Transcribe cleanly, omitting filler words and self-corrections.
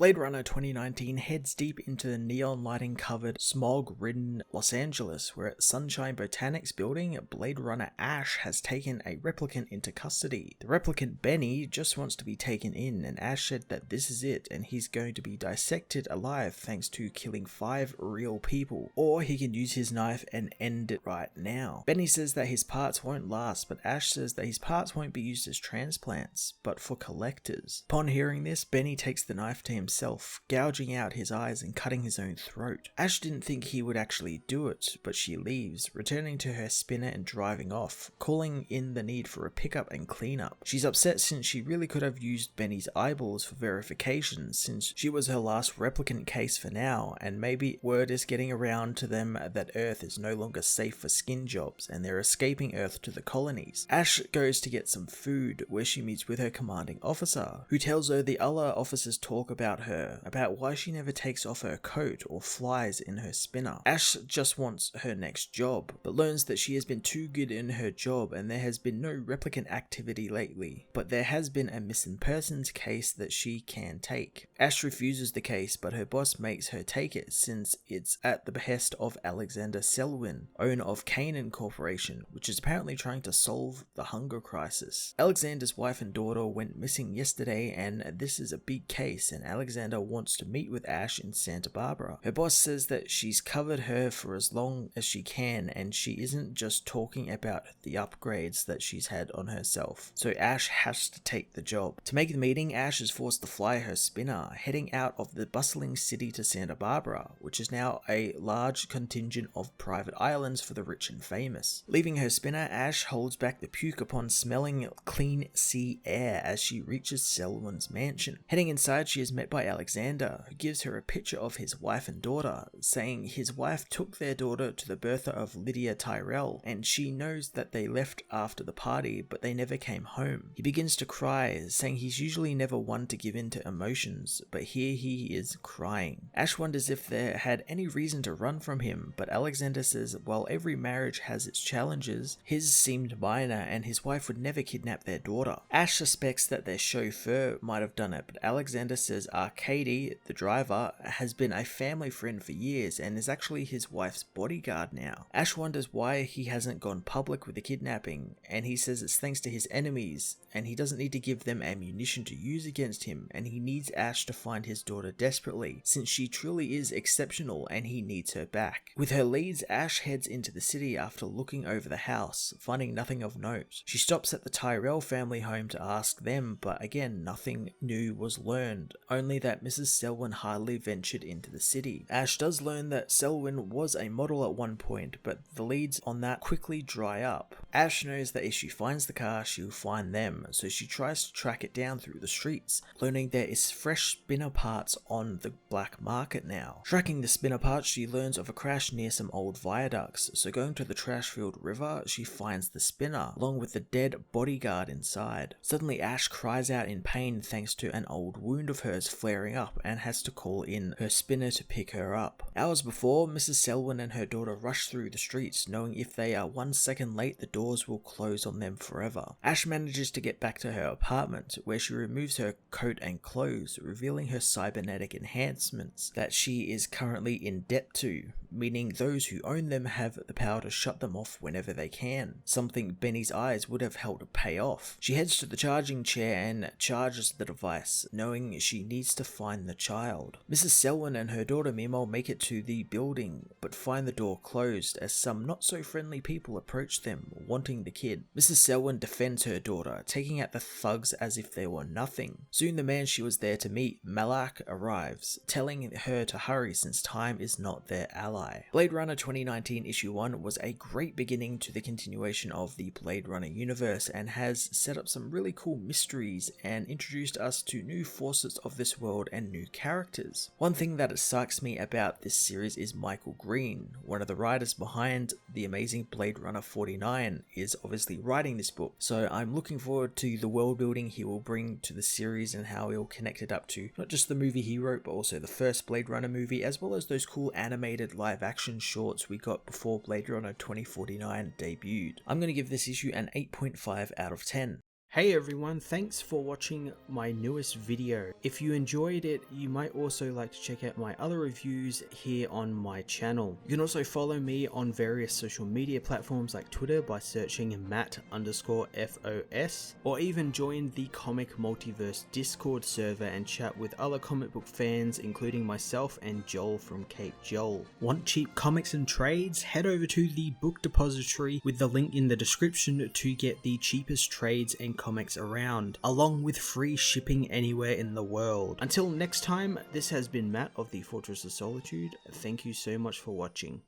Blade Runner 2019 heads deep into the neon lighting covered, smog-ridden Los Angeles, where at Sunshine Botanics building, Blade Runner Ash has taken a replicant into custody. The replicant Benny just wants to be taken in, and Ash said that this is it and he's going to be dissected alive thanks to killing 5 real people, or he can use his knife and end it right now. Benny says that his parts won't last, but Ash says that his parts won't be used as transplants, but for collectors. Upon hearing this, Benny takes the knife to himself, gouging out his eyes and cutting his own throat. Ash didn't think he would actually do it, but she leaves, returning to her spinner and driving off, calling in the need for a pickup and cleanup. She's upset since she really could have used Benny's eyeballs for verification, since she was her last replicant case for now, and maybe word is getting around to them that Earth is no longer safe for skin jobs and they're escaping Earth to the colonies. Ash goes to get some food, where she meets with her commanding officer, who tells her the other officers talk about her, about why she never takes off her coat or flies in her spinner. Ash just wants her next job, but learns that she has been too good in her job and there has been no replicant activity lately, but there has been a missing persons case that she can take. Ash refuses the case, but her boss makes her take it since it's at the behest of Alexander Selwyn, owner of Kanan Corporation, which is apparently trying to solve the hunger crisis. Alexander's wife and daughter went missing yesterday, and this is a big case, and Alexander wants to meet with Ash in Santa Barbara. Her boss says that she's covered her for as long as she can, and she isn't just talking about the upgrades that she's had on herself, so Ash has to take the job. To make the meeting, Ash is forced to fly her spinner, heading out of the bustling city to Santa Barbara, which is now a large contingent of private islands for the rich and famous. Leaving her spinner, Ash holds back the puke upon smelling clean sea air as she reaches Selwyn's mansion. Heading inside, she is met by Alexander, who gives her a picture of his wife and daughter, saying his wife took their daughter to the birth of Lydia Tyrell, and she knows that they left after the party, but they never came home. He begins to cry, saying he's usually never one to give in to emotions, but here he is crying. Ash wonders if there had any reason to run from him, but Alexander says while every marriage has its challenges, his seemed minor and his wife would never kidnap their daughter. Ash suspects that their chauffeur might have done it, but Alexander says Arcady, the driver, has been a family friend for years and is actually his wife's bodyguard now. Ash wonders why he hasn't gone public with the kidnapping, and he says it's thanks to his enemies, and he doesn't need to give them ammunition to use against him, and he needs Ash to find his daughter desperately, since she truly is exceptional and he needs her back. With her leads, Ash heads into the city after looking over the house, finding nothing of note. She stops at the Tyrell family home to ask them, but again nothing new was learned, only that Mrs. Selwyn hardly ventured into the city. Ash does learn that Selwyn was a model at one point, but the leads on that quickly dry up. Ash knows that if she finds the car, she'll find them, so she tries to track it down through the streets, learning there is fresh spinner parts on the black market now. Tracking the spinner parts, she learns of a crash near some old viaducts, so going to the trash-filled river, she finds the spinner, along with the dead bodyguard inside. Suddenly Ash cries out in pain thanks to an old wound of hers flaring up and has to call in her spinner to pick her up. Hours before, Mrs. Selwyn and her daughter rush through the streets, knowing if they are 1 second late, the doors will close on them forever. Ash manages to get back to her apartment, where she removes her coat and clothes, revealing her cybernetic enhancements that she is currently in debt to, meaning those who own them have the power to shut them off whenever they can, something Benny's eyes would have helped pay off. She heads to the charging chair and charges the device, knowing she needs to find the child. Mrs. Selwyn and her daughter Mimo make it to the building, but find the door closed as some not so friendly people approach them, wanting the kid. Mrs. Selwyn defends her daughter, taking out the thugs as if they were nothing. Soon the man she was there to meet, Malak, arrives, telling her to hurry since time is not their ally. Blade Runner 2019 issue 1 was a great beginning to the continuation of the Blade Runner universe and has set up some really cool mysteries and introduced us to new facets of this world and new characters. One thing that excites me about this series is Michael Green, one of the writers behind the amazing Blade Runner 49, is obviously writing this book, so I'm looking forward to the world building he will bring to the series and how he'll connect it up to not just the movie he wrote, but also the first Blade Runner movie, as well as those cool animated live action shorts we got before Blade Runner 2049 debuted. I'm going to give this issue an 8.5 out of 10. Hey everyone, thanks for watching my newest video. If you enjoyed it, you might also like to check out my other reviews here on my channel. You can also follow me on various social media platforms like Twitter by searching Matt_FOS, or even join the Comic Multiverse Discord server and chat with other comic book fans, including myself and Joel from Cape Joel. Want cheap comics and trades? Head over to the book depository with the link in the description to get the cheapest trades and comics around, along with free shipping anywhere in the world. Until next time, this has been Matt of the Fortress of Solitude. Thank you so much for watching.